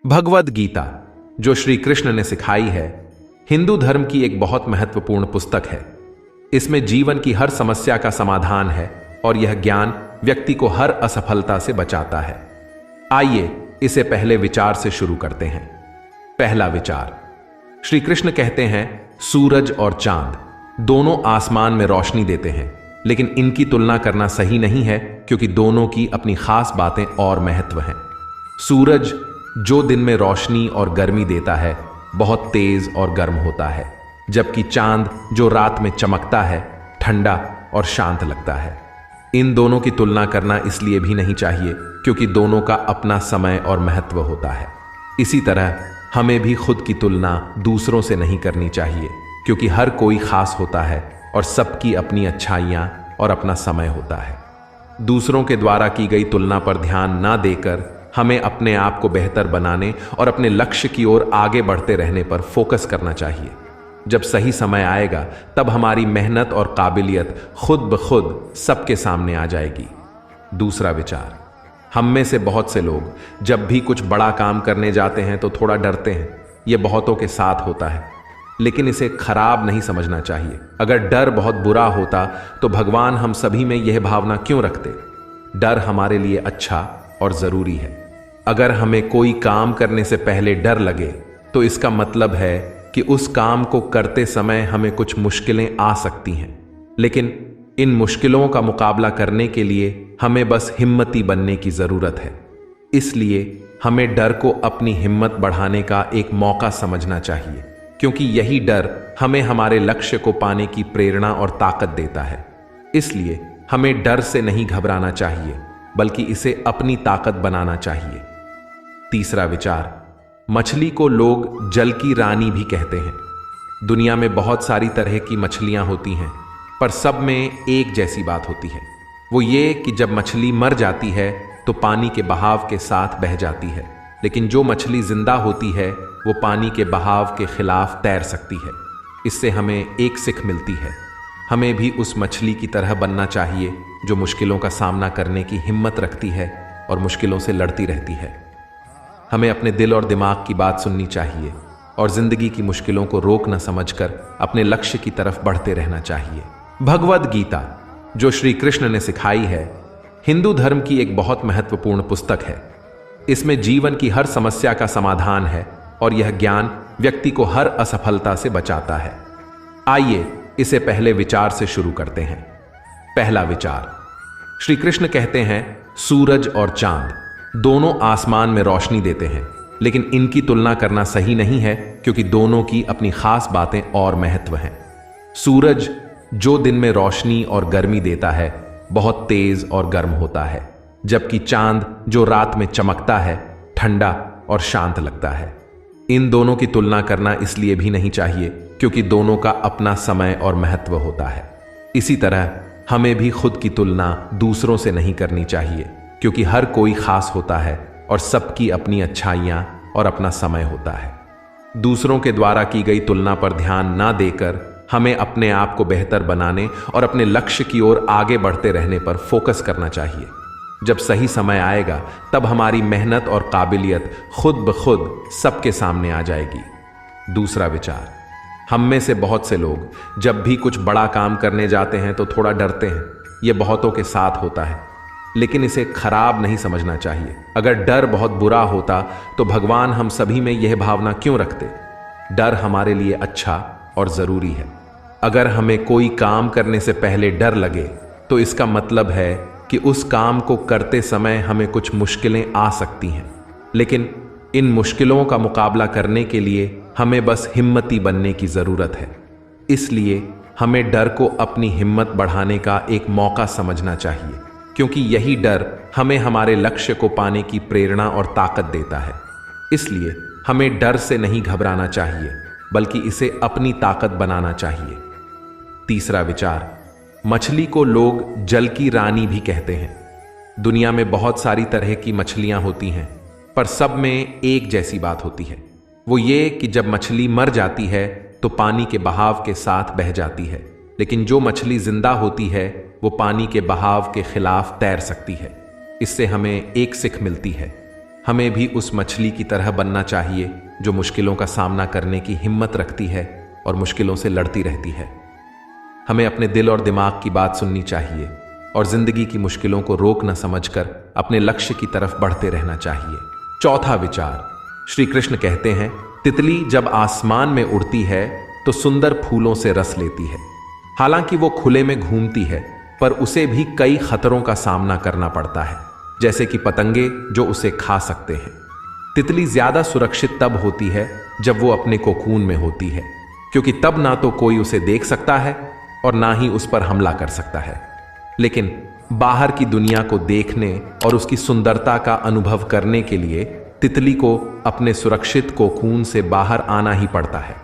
भगवद गीता, जो श्री कृष्ण ने सिखाई है, हिंदू धर्म की एक बहुत महत्वपूर्ण पुस्तक है। इसमें जीवन की हर समस्या का समाधान है और यह ज्ञान व्यक्ति को हर असफलता से बचाता है। आइए इसे पहले विचार से शुरू करते हैं। पहला विचार, श्री कृष्ण कहते हैं सूरज और चांद दोनों आसमान में रोशनी देते हैं, लेकिन इनकी तुलना करना सही नहीं है क्योंकि दोनों की अपनी खास बातें और महत्व हैं। सूरज जो दिन में रोशनी और गर्मी देता है, बहुत तेज और गर्म होता है, जबकि चांद जो रात में चमकता है, ठंडा और शांत लगता है। इन दोनों की तुलना करना इसलिए भी नहीं चाहिए क्योंकि दोनों का अपना समय और महत्व होता है। इसी तरह हमें भी खुद की तुलना दूसरों से नहीं करनी चाहिए क्योंकि हर कोई खास होता है और सबकी अपनी अच्छाइयाँ और अपना समय होता है। दूसरों के द्वारा की गई तुलना पर ध्यान ना देकर हमें अपने आप को बेहतर बनाने और अपने लक्ष्य की ओर आगे बढ़ते रहने पर फोकस करना चाहिए। जब सही समय आएगा तब हमारी मेहनत और काबिलियत खुद ब खुद सबके सामने आ जाएगी। दूसरा विचार, हम में से बहुत से लोग जब भी कुछ बड़ा काम करने जाते हैं तो थोड़ा डरते हैं। यह बहुतों के साथ होता है, लेकिन इसे खराब नहीं समझना चाहिए। अगर डर बहुत बुरा होता तो भगवान हम सभी में यह भावना क्यों रखते? डर हमारे लिए अच्छा और जरूरी है। अगर हमें कोई काम करने से पहले डर लगे तो इसका मतलब है कि उस काम को करते समय हमें कुछ मुश्किलें आ सकती हैं, लेकिन इन मुश्किलों का मुकाबला करने के लिए हमें बस हिम्मती बनने की जरूरत है। इसलिए हमें डर को अपनी हिम्मत बढ़ाने का एक मौका समझना चाहिए, क्योंकि यही डर हमें हमारे लक्ष्य को पाने की प्रेरणा और ताकत देता है। इसलिए हमें डर से नहीं घबराना चाहिए, बल्कि इसे अपनी ताकत बनाना चाहिए। तीसरा विचार, मछली को लोग जल की रानी भी कहते हैं। दुनिया में बहुत सारी तरह की मछलियां होती हैं, पर सब में एक जैसी बात होती है। वो ये कि जब मछली मर जाती है तो पानी के बहाव के साथ बह जाती है, लेकिन जो मछली जिंदा होती है वो पानी के बहाव के खिलाफ तैर सकती है। इससे हमें एक सीख मिलती है। हमें भी उस मछली की तरह बनना चाहिए जो मुश्किलों का सामना करने की हिम्मत रखती है और मुश्किलों से लड़ती रहती है। हमें अपने दिल और दिमाग की बात सुननी चाहिए और जिंदगी की मुश्किलों को रोक न समझकर अपने लक्ष्य की तरफ बढ़ते रहना चाहिए। भगवद गीता, जो श्री कृष्ण ने सिखाई है, हिंदू धर्म की एक बहुत महत्वपूर्ण पुस्तक है। इसमें जीवन की हर समस्या का समाधान है और यह ज्ञान व्यक्ति को हर असफलता से बचाता है। आइए इसे पहले विचार से शुरू करते हैं। पहला विचार, श्री कृष्ण कहते हैं सूरज और चांद दोनों आसमान में रोशनी देते हैं, लेकिन इनकी तुलना करना सही नहीं है क्योंकि दोनों की अपनी खास बातें और महत्व हैं। सूरज जो दिन में रोशनी और गर्मी देता है, बहुत तेज और गर्म होता है, जबकि चांद जो रात में चमकता है, ठंडा और शांत लगता है। इन दोनों की तुलना करना इसलिए भी नहीं चाहिए क्योंकि दोनों का अपना समय और महत्व होता है। इसी तरह हमें भी खुद की तुलना दूसरों से नहीं करनी चाहिए क्योंकि हर कोई खास होता है और सबकी अपनी अच्छाइयाँ और अपना समय होता है। दूसरों के द्वारा की गई तुलना पर ध्यान ना देकर हमें अपने आप को बेहतर बनाने और अपने लक्ष्य की ओर आगे बढ़ते रहने पर फोकस करना चाहिए। जब सही समय आएगा तब हमारी मेहनत और काबिलियत खुद ब खुद सबके सामने आ जाएगी। दूसरा विचार, हम में से बहुत से लोग जब भी कुछ बड़ा काम करने जाते हैं तो थोड़ा डरते हैं। यह बहुतों के साथ होता है, लेकिन इसे खराब नहीं समझना चाहिए। अगर डर बहुत बुरा होता तो भगवान हम सभी में यह भावना क्यों रखते? डर हमारे लिए अच्छा और जरूरी है। अगर हमें कोई काम करने से पहले डर लगे तो इसका मतलब है कि उस काम को करते समय हमें कुछ मुश्किलें आ सकती हैं, लेकिन इन मुश्किलों का मुकाबला करने के लिए हमें बस हिम्मती बनने की जरूरत है। इसलिए हमें डर को अपनी हिम्मत बढ़ाने का एक मौका समझना चाहिए, क्योंकि यही डर हमें हमारे लक्ष्य को पाने की प्रेरणा और ताकत देता है। इसलिए हमें डर से नहीं घबराना चाहिए, बल्कि इसे अपनी ताकत बनाना चाहिए। तीसरा विचार, मछली को लोग जल की रानी भी कहते हैं। दुनिया में बहुत सारी तरह की मछलियां होती हैं, पर सब में एक जैसी बात होती है। वो ये कि जब मछली मर जाती है तो पानी के बहाव के साथ बह जाती है, लेकिन जो मछली जिंदा होती है वो पानी के बहाव के खिलाफ तैर सकती है। इससे हमें एक सीख मिलती है। हमें भी उस मछली की तरह बनना चाहिए जो मुश्किलों का सामना करने की हिम्मत रखती है और मुश्किलों से लड़ती रहती है। हमें अपने दिल और दिमाग की बात सुननी चाहिए और जिंदगी की मुश्किलों को रोक न समझकर अपने लक्ष्य की तरफ बढ़ते रहना चाहिए। चौथा विचार, श्री कृष्ण कहते हैं, तितली जब आसमान में उड़ती है तो सुंदर फूलों से रस लेती है। हालांकि वो खुले में घूमती है, पर उसे भी कई खतरों का सामना करना पड़ता है, जैसे कि पतंगे जो उसे खा सकते हैं। तितली ज्यादा सुरक्षित तब होती है जब वो अपने कोकून में होती है, क्योंकि तब ना तो कोई उसे देख सकता है और ना ही उस पर हमला कर सकता है। लेकिन बाहर की दुनिया को देखने और उसकी सुंदरता का अनुभव करने के लिए तितली को अपने सुरक्षित कोकून से बाहर आना ही पड़ता है।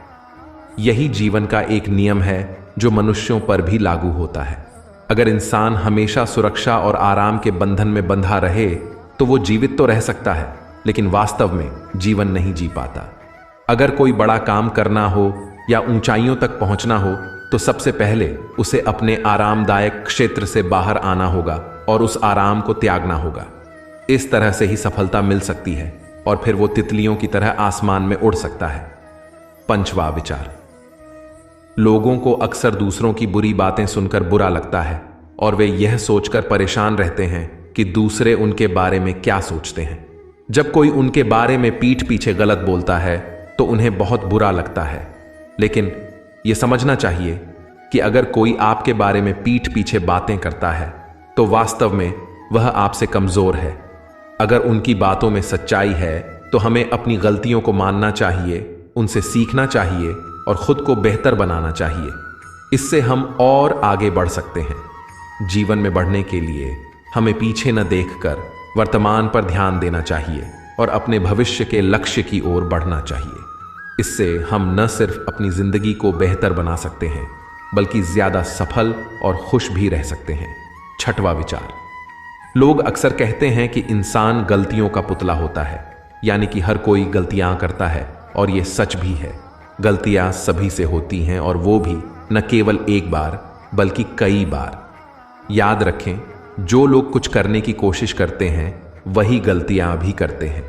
यही जीवन का एक नियम है जो मनुष्यों पर भी लागू होता है। अगर इंसान हमेशा सुरक्षा और आराम के बंधन में बंधा रहे तो वो जीवित तो रह सकता है, लेकिन वास्तव में जीवन नहीं जी पाता। अगर कोई बड़ा काम करना हो या ऊंचाइयों तक पहुंचना हो तो सबसे पहले उसे अपने आरामदायक क्षेत्र से बाहर आना होगा और उस आराम को त्यागना होगा। इस तरह से ही सफलता मिल सकती है और फिर वो तितलियों की तरह आसमान में उड़ सकता है। पंचवा विचार, लोगों को अक्सर दूसरों की बुरी बातें सुनकर बुरा लगता है और वे यह सोचकर परेशान रहते हैं कि दूसरे उनके बारे में क्या सोचते हैं। जब कोई उनके बारे में पीठ पीछे गलत बोलता है तो उन्हें बहुत बुरा लगता है, लेकिन यह समझना चाहिए कि अगर कोई आपके बारे में पीठ पीछे बातें करता है तो वास्तव में वह आपसे कमजोर है। अगर उनकी बातों में सच्चाई है तो हमें अपनी गलतियों को मानना चाहिए, उनसे सीखना चाहिए और खुद को बेहतर बनाना चाहिए। इससे हम और आगे बढ़ सकते हैं। जीवन में बढ़ने के लिए हमें पीछे न देखकर वर्तमान पर ध्यान देना चाहिए और अपने भविष्य के लक्ष्य की ओर बढ़ना चाहिए। इससे हम न सिर्फ अपनी जिंदगी को बेहतर बना सकते हैं, बल्कि ज्यादा सफल और खुश भी रह सकते हैं। छठवां विचार, लोग अक्सर कहते हैं कि इंसान गलतियों का पुतला होता है, यानी कि हर कोई गलतियां करता है, और यह सच भी है। गलतियां सभी से होती हैं और वो भी न केवल एक बार बल्कि कई बार। याद रखें, जो लोग कुछ करने की कोशिश करते हैं वही गलतियां भी करते हैं।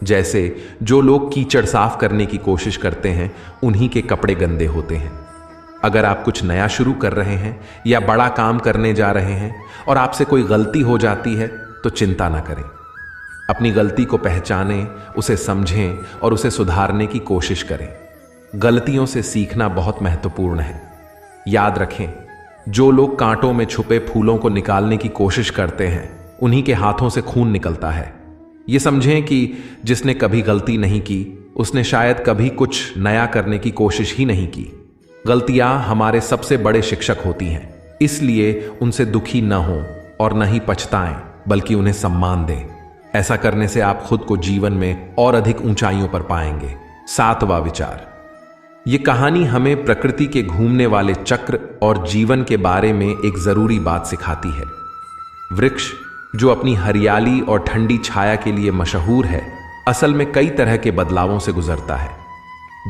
जैसे जो लोग कीचड़ साफ करने की कोशिश करते हैं उन्हीं के कपड़े गंदे होते हैं। अगर आप कुछ नया शुरू कर रहे हैं या बड़ा काम करने जा रहे हैं और आपसे कोई गलती हो जाती है तो चिंता ना करें। अपनी गलती को पहचानें, उसे समझें और उसे सुधारने की कोशिश करें। गलतियों से सीखना बहुत महत्वपूर्ण है। याद रखें, जो लोग कांटों में छुपे फूलों को निकालने की कोशिश करते हैं उन्हीं के हाथों से खून निकलता है। ये समझें कि जिसने कभी गलती नहीं की उसने शायद कभी कुछ नया करने की कोशिश ही नहीं की। गलतियां हमारे सबसे बड़े शिक्षक होती हैं, इसलिए उनसे दुखी न हों और न ही पछताएं, बल्कि उन्हें सम्मान दें। ऐसा करने से आप खुद को जीवन में और अधिक ऊंचाइयों पर पाएंगे। सातवां विचार, ये कहानी हमें प्रकृति के घूमने वाले चक्र और जीवन के बारे में एक जरूरी बात सिखाती है। वृक्ष जो अपनी हरियाली और ठंडी छाया के लिए मशहूर है, असल में कई तरह के बदलावों से गुजरता है।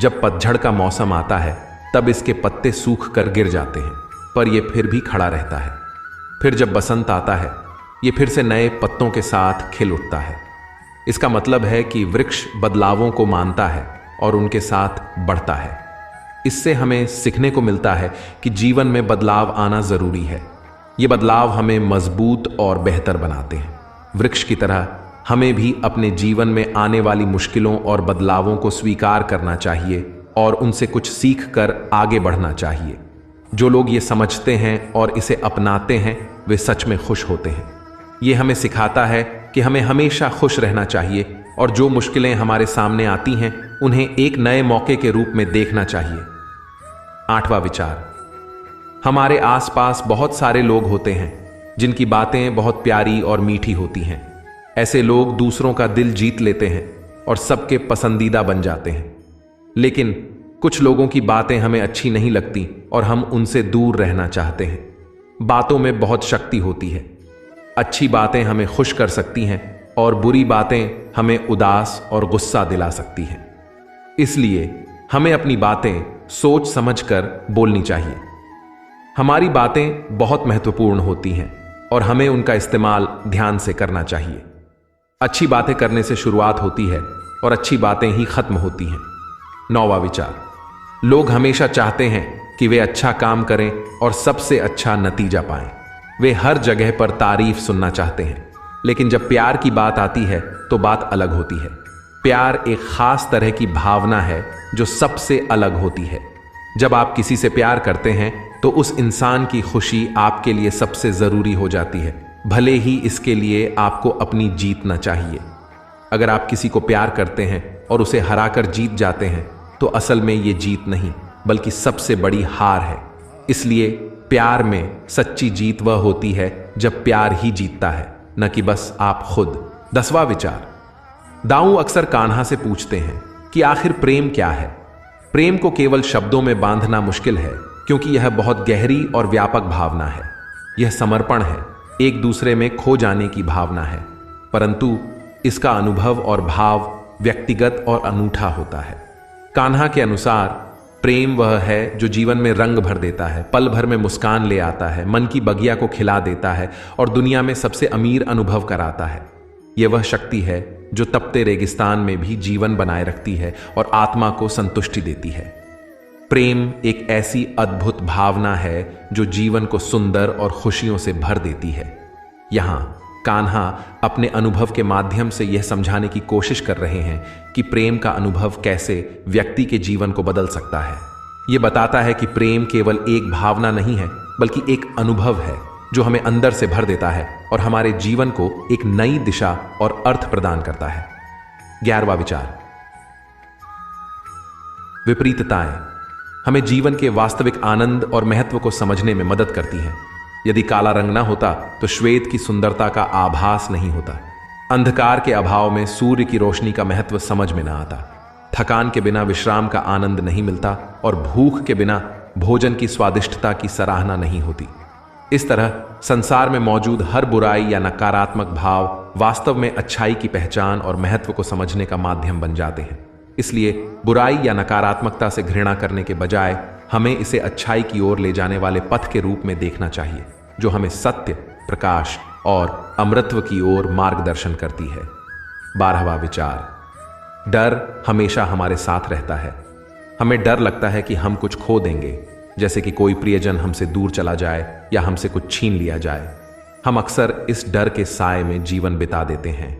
जब पतझड़ का मौसम आता है तब इसके पत्ते सूख कर गिर जाते हैं, पर यह फिर भी खड़ा रहता है। फिर जब बसंत आता है ये फिर से नए पत्तों के साथ खिल उठता है। इसका मतलब है कि वृक्ष बदलावों को मानता है और उनके साथ बढ़ता है। इससे हमें सीखने को मिलता है कि जीवन में बदलाव आना जरूरी है। ये बदलाव हमें मजबूत और बेहतर बनाते हैं। वृक्ष की तरह हमें भी अपने जीवन में आने वाली मुश्किलों और बदलावों को स्वीकार करना चाहिए और उनसे कुछ सीख कर आगे बढ़ना चाहिए। जो लोग ये समझते हैं और इसे अपनाते हैं वे सच में खुश होते हैं। ये हमें सिखाता है कि हमें हमेशा खुश रहना चाहिए और जो मुश्किलें हमारे सामने आती हैं उन्हें एक नए मौके के रूप में देखना चाहिए। आठवां विचार, हमारे आसपास बहुत सारे लोग होते हैं जिनकी बातें बहुत प्यारी और मीठी होती हैं। ऐसे लोग दूसरों का दिल जीत लेते हैं और सबके पसंदीदा बन जाते हैं। लेकिन कुछ लोगों की बातें हमें अच्छी नहीं लगती और हम उनसे दूर रहना चाहते हैं। बातों में बहुत शक्ति होती है। अच्छी बातें हमें खुश कर सकती हैं और बुरी बातें हमें उदास और गुस्सा दिला सकती हैं। इसलिए हमें अपनी बातें सोच समझकर बोलनी चाहिए। हमारी बातें बहुत महत्वपूर्ण होती हैं और हमें उनका इस्तेमाल ध्यान से करना चाहिए। अच्छी बातें करने से शुरुआत होती है और अच्छी बातें ही खत्म होती हैं। 9वां विचार, लोग हमेशा चाहते हैं कि वे अच्छा काम करें और सबसे अच्छा नतीजा पाएं। वे हर जगह पर तारीफ सुनना चाहते हैं, लेकिन जब प्यार की बात आती है तो बात अलग होती है। प्यार एक खास तरह की भावना है जो सबसे अलग होती है। जब आप किसी से प्यार करते हैं तो उस इंसान की खुशी आपके लिए सबसे जरूरी हो जाती है, भले ही इसके लिए आपको अपनी जीत न चाहिए। अगर आप किसी को प्यार करते हैं और उसे हराकर जीत जाते हैं तो असल में ये जीत नहीं बल्कि सबसे बड़ी हार है। इसलिए प्यार में सच्ची जीत वह होती है जब प्यार ही जीतता है, न कि बस आप खुद। 10वां विचार, दाऊ अक्सर कान्हा से पूछते हैं कि आखिर प्रेम क्या है। प्रेम को केवल शब्दों में बांधना मुश्किल है, क्योंकि यह बहुत गहरी और व्यापक भावना है। यह समर्पण है, एक दूसरे में खो जाने की भावना है, परंतु इसका अनुभव और भाव व्यक्तिगत और अनूठा होता है। कान्हा के अनुसार प्रेम वह है जो जीवन में रंग भर देता है, पल भर में मुस्कान ले आता है, मन की बगिया को खिला देता है और दुनिया में सबसे अमीर अनुभव कराता है। यह वह शक्ति है जो तपते रेगिस्तान में भी जीवन बनाए रखती है और आत्मा को संतुष्टि देती है। प्रेम एक ऐसी अद्भुत भावना है जो जीवन को सुंदर और खुशियों से भर देती है। यहां कान्हा अपने अनुभव के माध्यम से यह समझाने की कोशिश कर रहे हैं कि प्रेम का अनुभव कैसे व्यक्ति के जीवन को बदल सकता है। यह बताता है कि प्रेम केवल एक भावना नहीं है बल्कि एक अनुभव है जो हमें अंदर से भर देता है और हमारे जीवन को एक नई दिशा और अर्थ प्रदान करता है। 11वां विचार, विपरीतताएं हमें जीवन के वास्तविक आनंद और महत्व को समझने में मदद करती हैं। यदि काला रंग ना होता तो श्वेत की सुंदरता का आभास नहीं होता। अंधकार के अभाव में सूर्य की रोशनी का महत्व समझ में ना आता। थकान के बिना विश्राम का आनंद नहीं मिलता और भूख के बिना भोजन की स्वादिष्टता की सराहना नहीं होती। इस तरह संसार में मौजूद हर बुराई या नकारात्मक भाव वास्तव में अच्छाई की पहचान और महत्व को समझने का माध्यम बन जाते हैं। इसलिए बुराई या नकारात्मकता से घृणा करने के बजाय हमें इसे अच्छाई की ओर ले जाने वाले पथ के रूप में देखना चाहिए, जो हमें सत्य, प्रकाश और अमृतत्व की ओर मार्गदर्शन करती है। 12वां विचार, डर हमेशा हमारे साथ रहता है। हमें डर लगता है कि हम कुछ खो देंगे, जैसे कि कोई प्रियजन हमसे दूर चला जाए या हमसे कुछ छीन लिया जाए। हम अक्सर इस डर के साए में जीवन बिता देते हैं।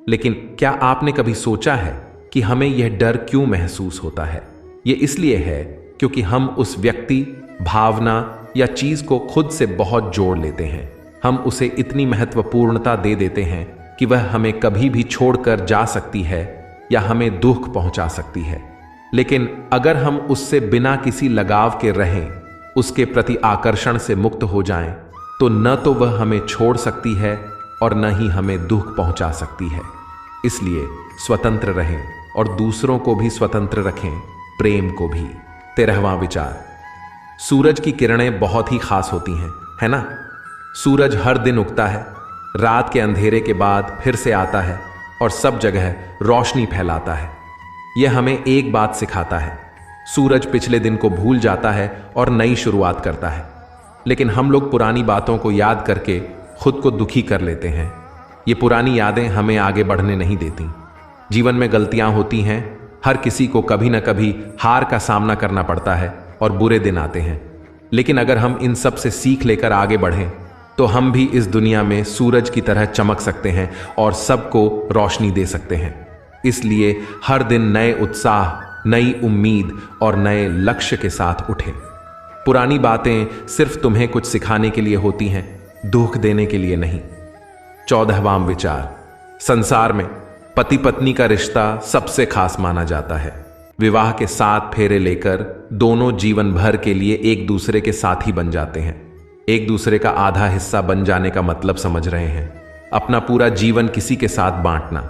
लेकिन क्या आपने कभी सोचा है कि हमें यह डर क्यों महसूस होता है? यह इसलिए है क्योंकि हम उस व्यक्ति, भावना या चीज को खुद से बहुत जोड़ लेते हैं। हम उसे इतनी महत्वपूर्णता दे देते हैं कि वह हमें कभी भी छोड़कर जा सकती है या हमें दुख पहुंचा सकती है। लेकिन अगर हम उससे बिना किसी लगाव के रहें, उसके प्रति आकर्षण से मुक्त हो जाएं, तो न तो वह हमें छोड़ सकती है और न ही हमें दुख पहुंचा सकती है। इसलिए स्वतंत्र रहें और दूसरों को भी स्वतंत्र रखें, प्रेम को भी। 13वां विचार, सूरज की किरणें बहुत ही खास होती हैं, है ना? सूरज हर दिन उगता है, रात के अंधेरे के बाद फिर से आता है और सब जगह रोशनी फैलाता है। यह हमें एक बात सिखाता है, सूरज पिछले दिन को भूल जाता है और नई शुरुआत करता है। लेकिन हम लोग पुरानी बातों को याद करके खुद को दुखी कर लेते हैं। ये पुरानी यादें हमें आगे बढ़ने नहीं देती। जीवन में गलतियां होती हैं, हर किसी को कभी न कभी हार का सामना करना पड़ता है और बुरे दिन आते हैं। लेकिन अगर हम इन सब से सीख लेकर आगे बढ़ें तो हम भी इस दुनिया में सूरज की तरह चमक सकते हैं और सबको रोशनी दे सकते हैं। इसलिए हर दिन नए उत्साह, नई उम्मीद और नए लक्ष्य के साथ उठें। पुरानी बातें सिर्फ तुम्हें कुछ सिखाने के लिए होती हैं, दुख देने के लिए नहीं। 14वां विचार, संसार में पति पत्नी का रिश्ता सबसे खास माना जाता है। विवाह के 7 फेरे लेकर दोनों जीवन भर के लिए एक दूसरे के साथी बन जाते हैं। एक दूसरे का आधा हिस्सा बन जाने का मतलब समझ रहे हैं? अपना पूरा जीवन किसी के साथ बांटना।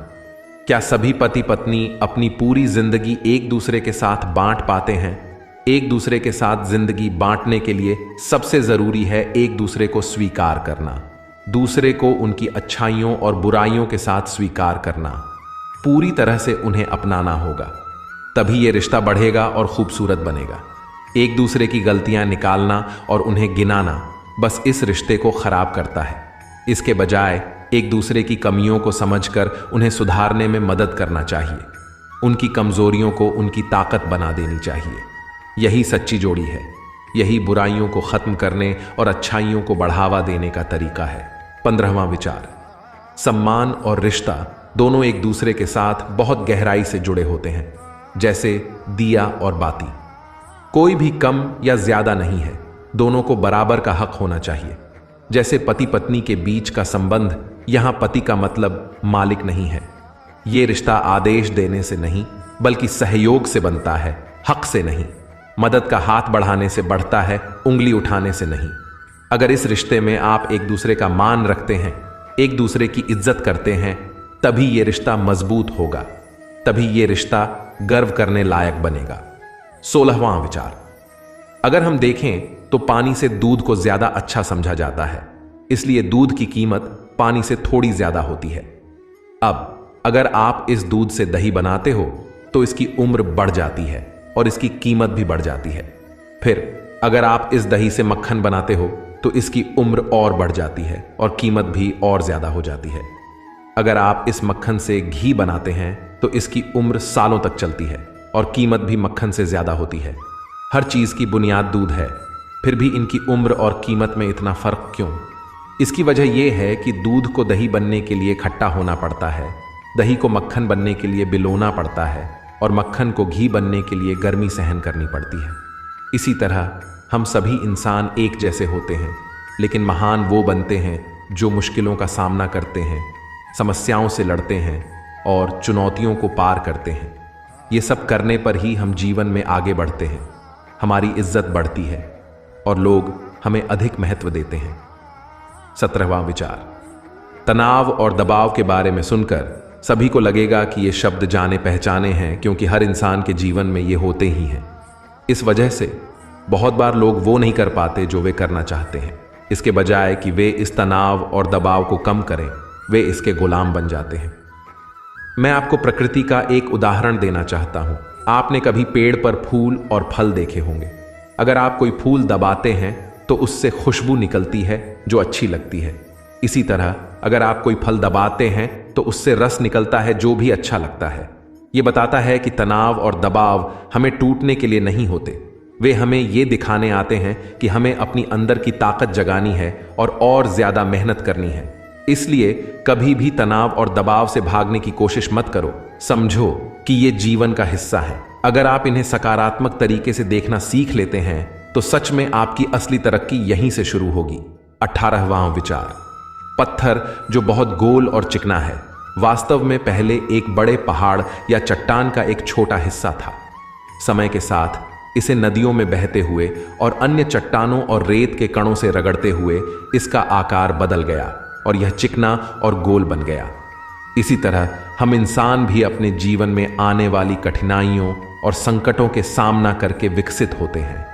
क्या सभी पति पत्नी अपनी पूरी जिंदगी एक दूसरे के साथ बांट पाते हैं? एक दूसरे के साथ जिंदगी बांटने के लिए सबसे जरूरी है एक दूसरे को स्वीकार करना, दूसरे को उनकी अच्छाइयों और बुराइयों के साथ स्वीकार करना, पूरी तरह से उन्हें अपनाना होगा। तभी यह रिश्ता बढ़ेगा और खूबसूरत बनेगा। एक दूसरे की गलतियां निकालना और उन्हें गिनाना बस इस रिश्ते को खराब करता है। इसके बजाय एक दूसरे की कमियों को समझकर उन्हें सुधारने में मदद करना चाहिए। उनकी कमजोरियों को उनकी ताकत बना देनी चाहिए। यही सच्ची जोड़ी है। यही बुराइयों को खत्म करने और अच्छाइयों को बढ़ावा देने का तरीका है। 15वां विचार, सम्मान और रिश्ता दोनों एक दूसरे के साथ बहुत गहराई से जुड़े होते हैं, जैसे दिया और बाती। कोई भी कम या ज्यादा नहीं है, दोनों को बराबर का हक होना चाहिए। जैसे पति पत्नी के बीच का संबंध, यहां पति का मतलब मालिक नहीं है। यह रिश्ता आदेश देने से नहीं बल्कि सहयोग से बनता है, हक से नहीं। मदद का हाथ बढ़ाने से बढ़ता है, उंगली उठाने से नहीं। अगर इस रिश्ते में आप एक दूसरे का मान रखते हैं, एक दूसरे की इज्जत करते हैं, तभी यह रिश्ता मजबूत होगा, तभी यह रिश्ता गर्व करने लायक बनेगा। 16वां विचार, अगर हम देखें तो पानी से दूध को ज्यादा अच्छा समझा जाता है, इसलिए दूध की कीमत पानी से थोड़ी ज्यादा होती है। अब अगर आप इस दूध से दही बनाते हो तो इसकी उम्र बढ़ जाती है और इसकी कीमत भी बढ़ जाती है। फिर अगर आप इस दही से मक्खन बनाते हो तो इसकी उम्र और बढ़ जाती है और कीमत भी और ज्यादा हो जाती है। अगर आप इस मक्खन से घी बनाते हैं तो इसकी उम्र सालों तक चलती है और कीमत भी मक्खन से ज्यादा होती है। हर चीज की बुनियाद दूध है, फिर भी इनकी उम्र और कीमत में इतना फर्क क्यों? इसकी वजह यह है कि दूध को दही बनने के लिए खट्टा होना पड़ता है, दही को मक्खन बनने के लिए बिलोना पड़ता है और मक्खन को घी बनने के लिए गर्मी सहन करनी पड़ती है। इसी तरह हम सभी इंसान एक जैसे होते हैं, लेकिन महान वो बनते हैं जो मुश्किलों का सामना करते हैं, समस्याओं से लड़ते हैं और चुनौतियों को पार करते हैं। ये सब करने पर ही हम जीवन में आगे बढ़ते हैं, हमारी इज्जत बढ़ती है और लोग हमें अधिक महत्व देते हैं। 17वां विचार, तनाव और दबाव के बारे में सुनकर सभी को लगेगा कि ये शब्द जाने पहचाने हैं, क्योंकि हर इंसान के जीवन में ये होते ही हैं। इस वजह से बहुत बार लोग वो नहीं कर पाते जो वे करना चाहते हैं। इसके बजाय कि वे इस तनाव और दबाव को कम करें, वे इसके गुलाम बन जाते हैं। मैं आपको प्रकृति का एक उदाहरण देना चाहता हूं। आपने कभी पेड़ पर फूल और फल देखे होंगे। अगर आप कोई फूल दबाते हैं तो उससे खुशबू निकलती है जो अच्छी लगती है। इसी तरह अगर आप कोई फल दबाते हैं तो उससे रस निकलता है जो भी अच्छा लगता है। यह बताता है कि तनाव और दबाव हमें टूटने के लिए नहीं होते, वे हमें ये दिखाने आते हैं कि हमें अपनी अंदर की ताकत जगानी है और ज्यादा मेहनत करनी है। इसलिए कभी भी तनाव और दबाव से भागने की कोशिश मत करो। समझो कि ये जीवन का हिस्सा है। अगर आप इन्हें सकारात्मक तरीके से देखना सीख लेते हैं तो सच में आपकी असली तरक्की यहीं से शुरू होगी। 18वां विचार, पत्थर जो बहुत गोल और चिकना है, वास्तव में पहले एक बड़े पहाड़ या चट्टान का एक छोटा हिस्सा था। समय के साथ इसे नदियों में बहते हुए और अन्य चट्टानों और रेत के कणों से रगड़ते हुए इसका आकार बदल गया और यह चिकना और गोल बन गया। इसी तरह हम इंसान भी अपने जीवन में आने वाली कठिनाइयों और संकटों के सामना करके विकसित होते हैं।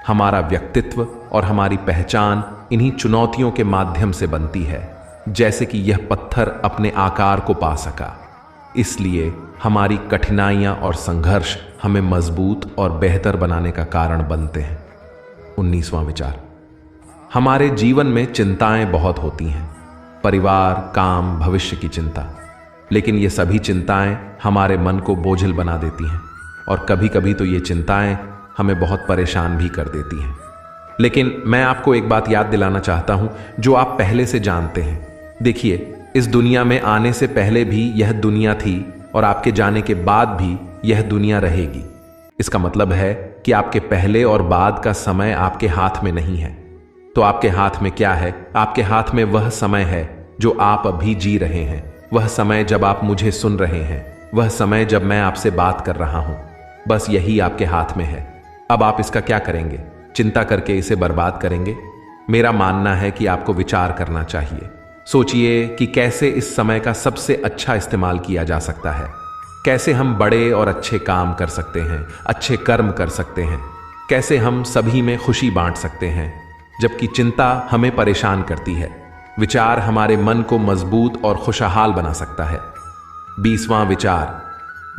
हमारा व्यक्तित्व और हमारी पहचान इन्हीं चुनौतियों के माध्यम से बनती है, जैसे कि यह पत्थर अपने आकार को पा सका। इसलिए हमारी कठिनाइयां और संघर्ष हमें मजबूत और बेहतर बनाने का कारण बनते हैं। 19वां विचार, हमारे जीवन में चिंताएं बहुत होती हैं, परिवार, काम, भविष्य की चिंता। लेकिन ये सभी चिंताएं हमारे मन को बोझिल बना देती हैं और कभी कभी तो ये चिंताएं हमें बहुत परेशान भी कर देती हैं। लेकिन मैं आपको एक बात याद दिलाना चाहता हूं जो आप पहले से जानते हैं। देखिए, इस दुनिया में आने से पहले भी यह दुनिया थी और आपके जाने के बाद भी यह दुनिया रहेगी। इसका मतलब है कि आपके पहले और बाद का समय आपके हाथ में नहीं है। तो आपके हाथ में क्या है? आपके हाथ में वह समय है जो आप अभी जी रहे हैं, वह समय जब आप मुझे सुन रहे हैं, वह समय जब मैं आपसे बात कर रहा हूं। बस यही आपके हाथ में है। अब आप इसका क्या करेंगे? चिंता करके इसे बर्बाद करेंगे? मेरा मानना है कि आपको विचार करना चाहिए। सोचिए कि कैसे इस समय का सबसे अच्छा इस्तेमाल किया जा सकता है, कैसे हम बड़े और अच्छे काम कर सकते हैं, अच्छे कर्म कर सकते हैं, कैसे हम सभी में खुशी बांट सकते हैं, जबकि चिंता हमें परेशान करती है। विचार हमारे मन को मजबूत और खुशहाल बना सकता है। 20वां विचार,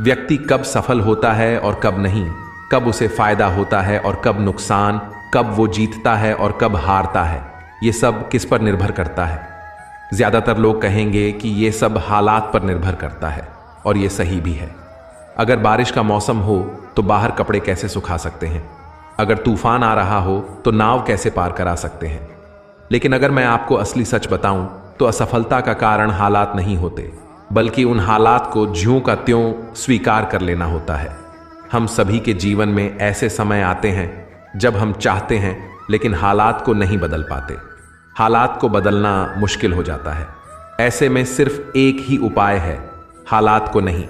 व्यक्ति कब सफल होता है और कब नहीं, कब उसे फायदा होता है और कब नुकसान, कब वो जीतता है और कब हारता है, ये सब किस पर निर्भर करता है? ज्यादातर लोग कहेंगे कि ये सब हालात पर निर्भर करता है, और ये सही भी है। अगर बारिश का मौसम हो तो बाहर कपड़े कैसे सुखा सकते हैं? अगर तूफान आ रहा हो तो नाव कैसे पार करा सकते हैं? लेकिन अगर मैं आपको असली सच बताऊं तो असफलता का कारण हालात नहीं होते, बल्कि उन हालात को ज्यों का त्यों स्वीकार कर लेना होता है। हम सभी के जीवन में ऐसे समय आते हैं जब हम चाहते हैं लेकिन हालात को नहीं बदल पाते। हालात को बदलना मुश्किल हो जाता है। ऐसे में सिर्फ एक ही उपाय है, हालात को नहीं,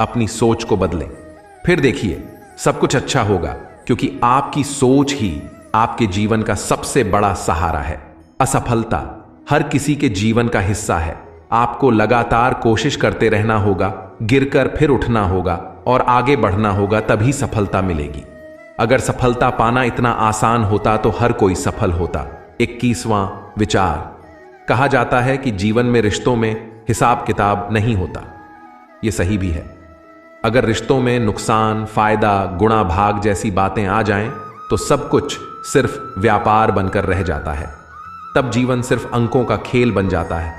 अपनी सोच को बदलें। फिर देखिए सब कुछ अच्छा होगा, क्योंकि आपकी सोच ही आपके जीवन का सबसे बड़ा सहारा है। असफलता हर किसी के जीवन का हिस्सा है। आपको लगातार कोशिश करते रहना होगा, गिरकर फिर उठना होगा और आगे बढ़ना होगा, तभी सफलता मिलेगी। अगर सफलता पाना इतना आसान होता तो हर कोई सफल होता। 21वां विचार। कहा जाता है कि जीवन में रिश्तों में हिसाब किताब नहीं होता। यह सही भी है। अगर रिश्तों में नुकसान, फायदा, गुणा भाग जैसी बातें आ जाएं तो सब कुछ सिर्फ व्यापार बनकर रह जाता है। तब जीवन सिर्फ अंकों का खेल बन जाता है।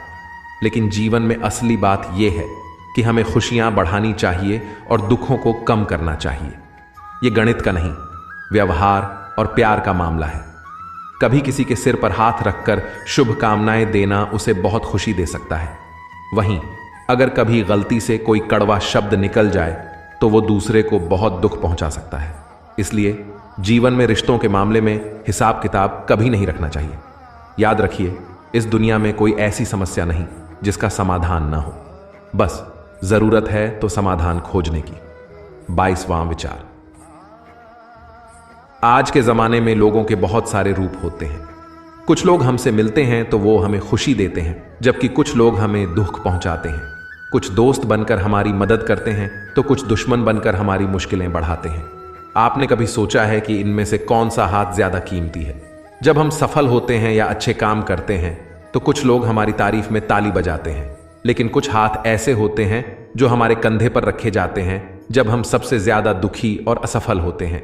लेकिन जीवन में असली बात यह है कि हमें खुशियां बढ़ानी चाहिए और दुखों को कम करना चाहिए। यह गणित का नहीं, व्यवहार और प्यार का मामला है। कभी किसी के सिर पर हाथ रखकर शुभकामनाएं देना उसे बहुत खुशी दे सकता है। वहीं अगर कभी गलती से कोई कड़वा शब्द निकल जाए तो वो दूसरे को बहुत दुख पहुंचा सकता है। इसलिए जीवन में रिश्तों के मामले में हिसाब किताब कभी नहीं रखना चाहिए। याद रखिए, इस दुनिया में कोई ऐसी समस्या नहीं जिसका समाधान ना हो। बस जरूरत है तो समाधान खोजने की। 22वां विचार। आज के जमाने में लोगों के बहुत सारे रूप होते हैं। कुछ लोग हमसे मिलते हैं तो वो हमें खुशी देते हैं, जबकि कुछ लोग हमें दुख पहुंचाते हैं। कुछ दोस्त बनकर हमारी मदद करते हैं तो कुछ दुश्मन बनकर हमारी मुश्किलें बढ़ाते हैं। आपने कभी सोचा है कि इनमें से कौन सा हाथ ज्यादा कीमती है? जब हम सफल होते हैं या अच्छे काम करते हैं तो कुछ लोग हमारी तारीफ में ताली बजाते हैं, लेकिन कुछ हाथ ऐसे होते हैं जो हमारे कंधे पर रखे जाते हैं जब हम सबसे ज्यादा दुखी और असफल होते हैं।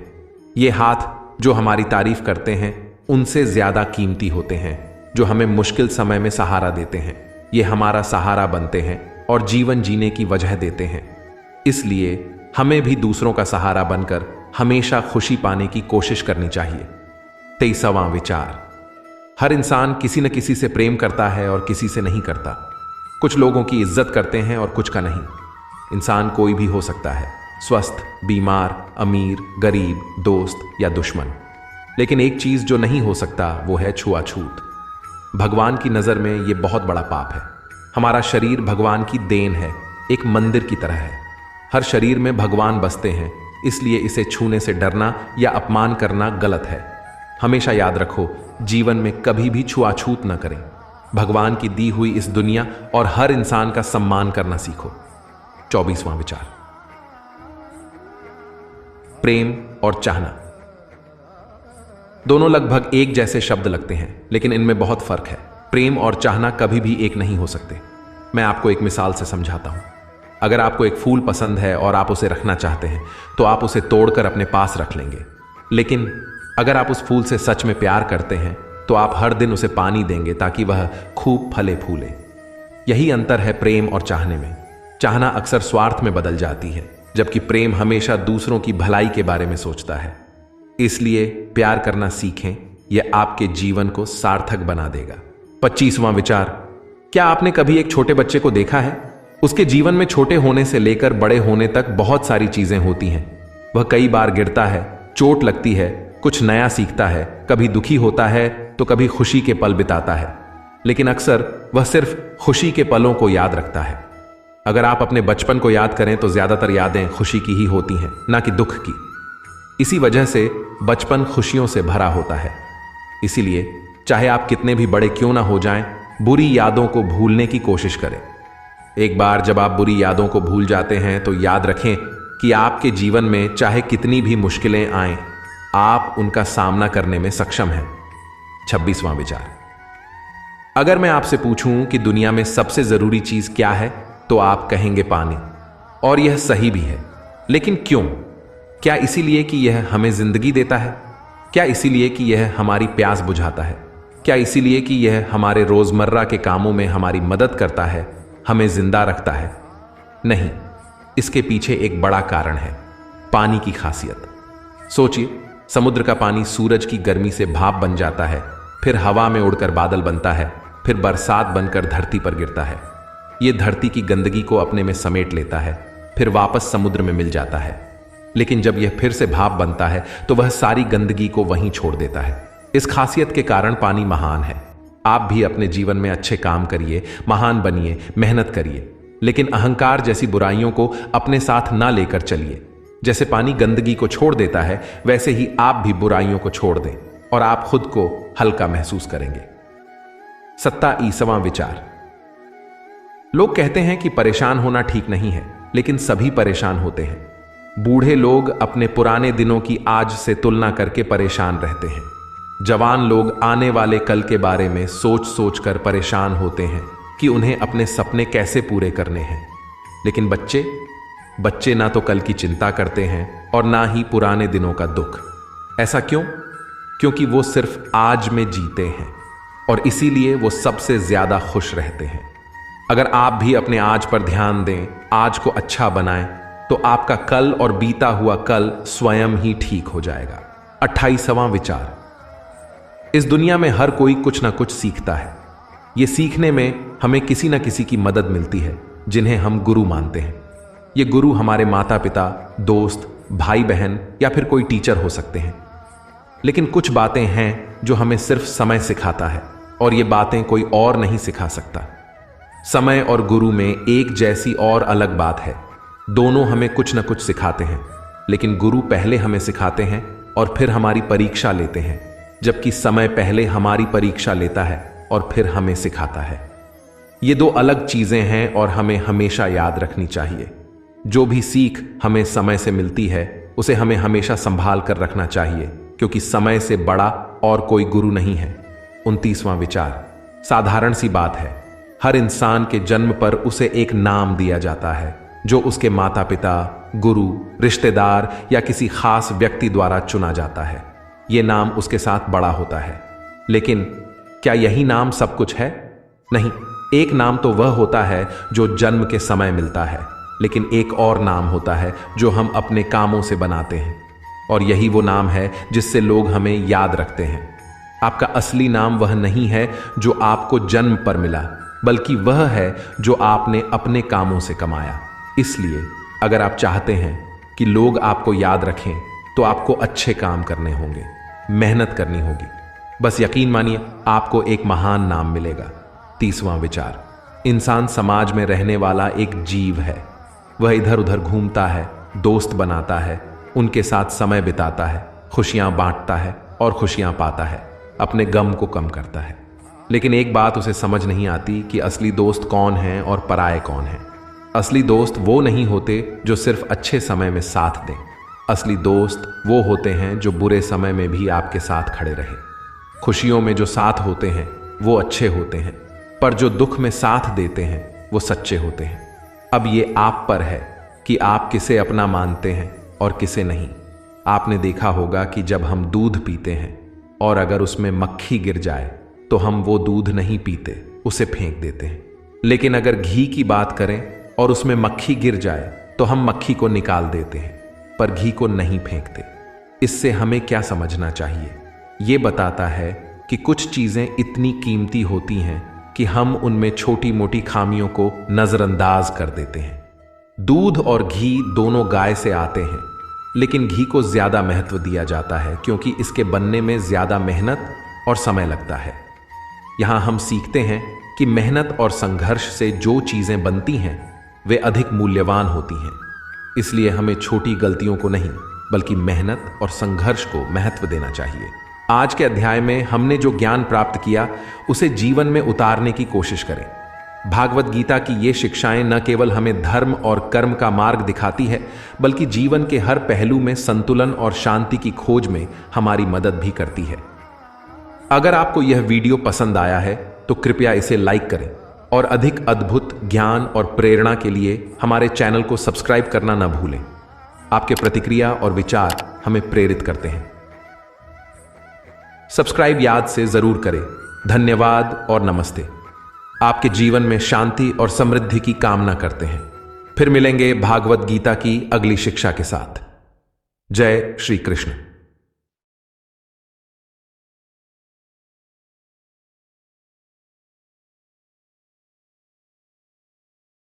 ये हाथ जो हमारी तारीफ करते हैं उनसे ज्यादा कीमती होते हैं, जो हमें मुश्किल समय में सहारा देते हैं। ये हमारा सहारा बनते हैं और जीवन जीने की वजह देते हैं। इसलिए हमें भी दूसरों का सहारा बनकर हमेशा खुशी पाने की कोशिश करनी चाहिए। 23वां विचार। हर इंसान किसी न किसी से प्रेम करता है और किसी से नहीं करता। कुछ लोगों की इज्जत करते हैं और कुछ का नहीं। इंसान कोई भी हो सकता है, स्वस्थ, बीमार, अमीर, गरीब, दोस्त या दुश्मन। लेकिन एक चीज जो नहीं हो सकता वो है छुआछूत। भगवान की नजर में यह बहुत बड़ा पाप है। हमारा शरीर भगवान की देन है, एक मंदिर की तरह है। हर शरीर में भगवान बसते हैं, इसलिए इसे छूने से डरना या अपमान करना गलत है। हमेशा याद रखो, जीवन में कभी भी छुआछूत न करें। भगवान की दी हुई इस दुनिया और हर इंसान का सम्मान करना सीखो। 24वां विचार। प्रेम और चाहना। दोनों लगभग एक जैसे शब्द लगते हैं, लेकिन इनमें बहुत फर्क है। प्रेम और चाहना कभी भी एक नहीं हो सकते। मैं आपको एक मिसाल से समझाता हूं। अगर आपको एक फूल पसंद है और आप उसे रखना चाहते हैं तो आप उसे तोड़कर अपने पास रख लेंगे। लेकिन अगर आप उस फूल से सच में प्यार करते हैं तो आप हर दिन उसे पानी देंगे ताकि वह खूब फले फूले। यही अंतर है प्रेम और चाहने में। चाहना अक्सर स्वार्थ में बदल जाती है, जबकि प्रेम हमेशा दूसरों की भलाई के बारे में सोचता है। इसलिए प्यार करना सीखें, यह आपके जीवन को सार्थक बना देगा। 25वां विचार। क्या आपने कभी एक छोटे बच्चे को देखा है? उसके जीवन में छोटे होने से लेकर बड़े होने तक बहुत सारी चीजें होती हैं। वह कई बार गिरता है, चोट लगती है, कुछ नया सीखता है, कभी दुखी होता है तो कभी खुशी के पल बिताता है। लेकिन अक्सर वह सिर्फ खुशी के पलों को याद रखता है। अगर आप अपने बचपन को याद करें तो ज्यादातर यादें खुशी की ही होती हैं, ना कि दुख की। इसी वजह से बचपन खुशियों से भरा होता है। इसीलिए चाहे आप कितने भी बड़े क्यों ना हो जाएं, बुरी यादों को भूलने की कोशिश करें। एक बार जब आप बुरी यादों को भूल जाते हैं तो याद रखें कि आपके जीवन में चाहे कितनी भी मुश्किलें आएं, आप उनका सामना करने में सक्षम हैं। 26वां विचार। अगर मैं आपसे पूछूं कि दुनिया में सबसे जरूरी चीज क्या है तो आप कहेंगे पानी। और यह सही भी है, लेकिन क्यों? क्या इसीलिए कि यह हमें जिंदगी देता है? क्या इसीलिए कि यह हमारी प्यास बुझाता है? क्या इसीलिए कि यह हमारे रोजमर्रा के कामों में हमारी मदद करता है, हमें जिंदा रखता है? नहीं, इसके पीछे एक बड़ा कारण है, पानी की खासियत। सोचिए, समुद्र का पानी सूरज की गर्मी से भाप बन जाता है, फिर हवा में उड़कर बादल बनता है, फिर बरसात बनकर धरती पर गिरता है। यह धरती की गंदगी को अपने में समेट लेता है, फिर वापस समुद्र में मिल जाता है। लेकिन जब यह फिर से भाप बनता है तो वह सारी गंदगी को वहीं छोड़ देता है। इस खासियत के कारण पानी महान है। आप भी अपने जीवन में अच्छे काम करिए, महान बनिए, मेहनत करिए, लेकिन अहंकार जैसी बुराइयों को अपने साथ ना लेकर चलिए। जैसे पानी गंदगी को छोड़ देता है, वैसे ही आप भी बुराइयों को छोड़ दें और आप खुद को हल्का महसूस करेंगे। 27वां विचार। लोग कहते हैं कि परेशान होना ठीक नहीं है, लेकिन सभी परेशान होते हैं। बूढ़े लोग अपने पुराने दिनों की आज से तुलना करके परेशान रहते हैं। जवान लोग आने वाले कल के बारे में सोच सोच कर परेशान होते हैं कि उन्हें अपने सपने कैसे पूरे करने हैं। लेकिन बच्चे ना तो कल की चिंता करते हैं और ना ही पुराने दिनों का दुख। ऐसा क्यों? क्योंकि वो सिर्फ आज में जीते हैं और इसीलिए वो सबसे ज्यादा खुश रहते हैं। अगर आप भी अपने आज पर ध्यान दें, आज को अच्छा बनाएं, तो आपका कल और बीता हुआ कल स्वयं ही ठीक हो जाएगा। 28वां विचार। इस दुनिया में हर कोई कुछ ना कुछ सीखता है। ये सीखने में हमें किसी न किसी की मदद मिलती है, जिन्हें हम गुरु मानते हैं। ये गुरु हमारे माता पिता, दोस्त, भाई बहन या फिर कोई टीचर हो सकते हैं। लेकिन कुछ बातें हैं जो हमें सिर्फ समय सिखाता है और ये बातें कोई और नहीं सिखा सकता। समय और गुरु में एक जैसी और अलग बात है। दोनों हमें कुछ न कुछ सिखाते हैं, लेकिन गुरु पहले हमें सिखाते हैं और फिर हमारी परीक्षा लेते हैं, जबकि समय पहले हमारी परीक्षा लेता है और फिर हमें सिखाता है। ये दो अलग चीजें हैं और हमें हमेशा याद रखनी चाहिए। जो भी सीख हमें समय से मिलती है, उसे हमें हमेशा संभाल कर रखना चाहिए, क्योंकि समय से बड़ा और कोई गुरु नहीं है। 29वां विचार। साधारण सी बात है, हर इंसान के जन्म पर उसे एक नाम दिया जाता है, जो उसके माता पिता, गुरु, रिश्तेदार या किसी खास व्यक्ति द्वारा चुना जाता है। ये नाम उसके साथ बड़ा होता है। लेकिन क्या यही नाम सब कुछ है? नहीं, एक नाम तो वह होता है जो जन्म के समय मिलता है, लेकिन एक और नाम होता है जो हम अपने कामों से बनाते हैं, और यही वो नाम है जिससे लोग हमें याद रखते हैं। आपका असली नाम वह नहीं है जो आपको जन्म पर मिला, बल्कि वह है जो आपने अपने कामों से कमाया। इसलिए अगर आप चाहते हैं कि लोग आपको याद रखें, तो आपको अच्छे काम करने होंगे, मेहनत करनी होगी। बस यकीन मानिए, आपको एक महान नाम मिलेगा। 30वां विचार। इंसान समाज में रहने वाला एक जीव है। वह इधर उधर घूमता है, दोस्त बनाता है, उनके साथ समय बिताता है, खुशियां बांटता है और खुशियां पाता है, अपने गम को कम करता है। लेकिन एक बात उसे समझ नहीं आती कि असली दोस्त कौन है और पराये कौन है। असली दोस्त वो नहीं होते जो सिर्फ अच्छे समय में साथ दें। असली दोस्त वो होते हैं जो बुरे समय में भी आपके साथ खड़े रहे। खुशियों में जो साथ होते हैं वो अच्छे होते हैं, पर जो दुख में साथ देते हैं वो सच्चे होते हैं। अब ये आप पर है कि आप किसे अपना मानते हैं और किसे नहीं। आपने देखा होगा कि जब हम दूध पीते हैं और अगर उसमें मक्खी गिर जाए तो हम वो दूध नहीं पीते, उसे फेंक देते हैं। लेकिन अगर घी की बात करें और उसमें मक्खी गिर जाए तो हम मक्खी को निकाल देते हैं, पर घी को नहीं फेंकते। इससे हमें क्या समझना चाहिए? ये बताता है कि कुछ चीजें इतनी कीमती होती हैं कि हम उनमें छोटी मोटी खामियों को नजरअंदाज कर देते हैं। दूध और घी दोनों गाय से आते हैं, लेकिन घी को ज्यादा महत्व दिया जाता है क्योंकि इसके बनने में ज्यादा मेहनत और समय लगता है। यहां हम सीखते हैं कि मेहनत और संघर्ष से जो चीजें बनती हैं वे अधिक मूल्यवान होती हैं। इसलिए हमें छोटी गलतियों को नहीं, बल्कि मेहनत और संघर्ष को महत्व देना चाहिए। आज के अध्याय में हमने जो ज्ञान प्राप्त किया उसे जीवन में उतारने की कोशिश करें। भागवत गीता की ये शिक्षाएं न केवल हमें धर्म और कर्म का मार्ग दिखाती है, बल्कि जीवन के हर पहलू में संतुलन और शांति की खोज में हमारी मदद भी करती है। अगर आपको यह वीडियो पसंद आया है तो कृपया इसे लाइक करें और अधिक अद्भुत ज्ञान और प्रेरणा के लिए हमारे चैनल को सब्सक्राइब करना न भूलें। आपके प्रतिक्रिया और विचार हमें प्रेरित करते हैं। सब्सक्राइब याद से जरूर करें धन्यवाद और नमस्ते। आपके जीवन में शांति और समृद्धि की कामना करते हैं। फिर मिलेंगे भागवत गीता की अगली शिक्षा के साथ। जय श्री कृष्ण।